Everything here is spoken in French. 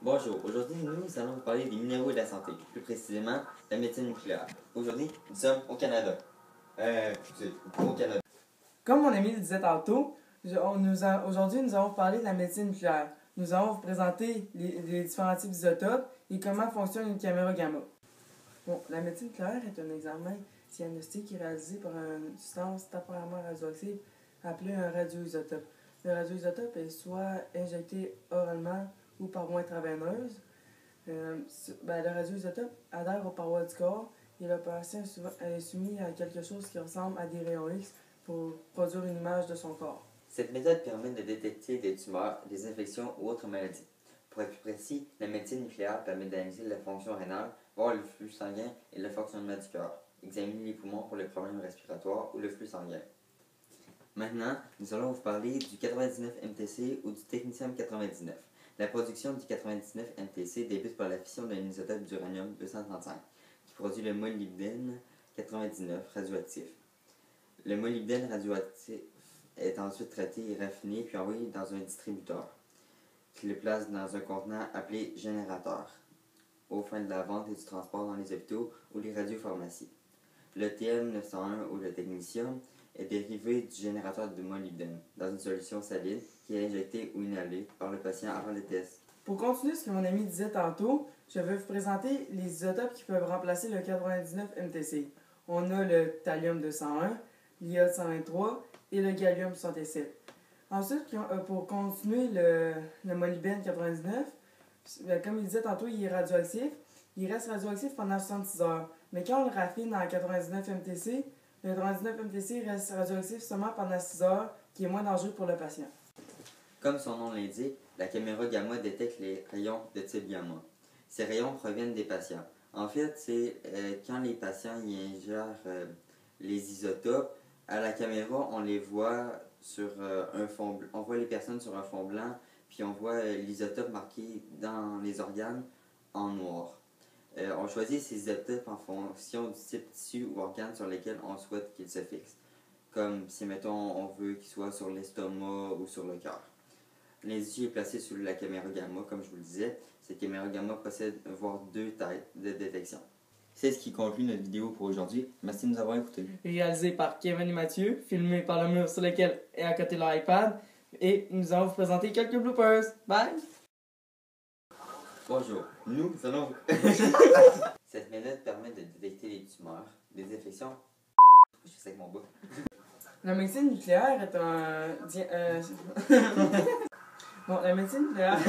Bonjour, aujourd'hui nous allons vous parler des minéraux et de la santé, plus précisément la médecine nucléaire. Aujourd'hui, nous sommes au Canada. Au Canada. Comme mon ami le disait tantôt, aujourd'hui nous allons parler de la médecine nucléaire. Nous allons vous présenter les différents types d'isotopes et comment fonctionne une caméra gamma. Bon, la médecine nucléaire est un examen diagnostique réalisé par une substance temporairement radioactive appelée un radioisotope. Le radioisotope est soit injecté oralement ou par voie intraveineuse. Le radioisotope adhère aux parois du corps et le patient est soumis à quelque chose qui ressemble à des rayons X pour produire une image de son corps. Cette méthode permet de détecter des tumeurs, des infections ou autres maladies. Pour être plus précis, la médecine nucléaire permet d'analyser la fonction rénale, voir le flux sanguin et le fonctionnement du cœur, examiner les poumons pour les problèmes respiratoires ou le flux sanguin. Maintenant, nous allons vous parler du 99 MTC ou du technetium 99. La production du 99 MTC débute par la fission d'un isotope d'uranium-235 qui produit le molybdène 99 radioactif. Le molybdène radioactif est ensuite traité et raffiné puis envoyé dans un distributeur qui le place dans un contenant appelé générateur aux fins de la vente et du transport dans les hôpitaux ou les radiopharmacies. Le TM901 ou le technetium est dérivé du générateur de molybdène dans une solution saline qui est injectée ou inhalée par le patient avant le test. Pour continuer ce que mon ami disait tantôt, je vais vous présenter les isotopes qui peuvent remplacer le 99 MTC. On a le thallium-201, l'iode 123 et le gallium-67. Ensuite, pour continuer le molybdène 99, comme il disait tantôt, il est radioactif. Il reste radioactif pendant 66 heures. Mais quand on le raffine en 99 MTC, le 99 MTC reste radioactif seulement pendant 6 heures, qui est moins dangereux pour le patient. Comme son nom l'indique, la caméra gamma détecte les rayons de type gamma. Ces rayons proviennent des patients. En fait, c'est quand les patients y ingèrent les isotopes, à la caméra, on les voit sur un fond blanc. On voit les personnes sur un fond blanc, puis on voit l'isotope marqué dans les organes en noir. On choisit ces isotopes en fonction du type tissu ou organe sur lesquels on souhaite qu'ils se fixent. Comme si, mettons, on veut qu'il soit sur l'estomac ou sur le cœur. L'indice est placé sur la caméra gamma, comme je vous le disais. Cette caméra gamma possède voire 2 tailles de détection. C'est ce qui conclut notre vidéo pour aujourd'hui. Merci de nous avoir écoutés. Réalisé par Kevin et Mathieu, filmé par le mur sur lequel est à côté l'iPad. Et nous allons vous présenter quelques bloopers. Bye! Bonjour, nous allons... Cette méthode permet de détecter les tumeurs, des infections... Je fais ça avec mon bas. La médecine nucléaire est un... Bon, la médecine nucléaire...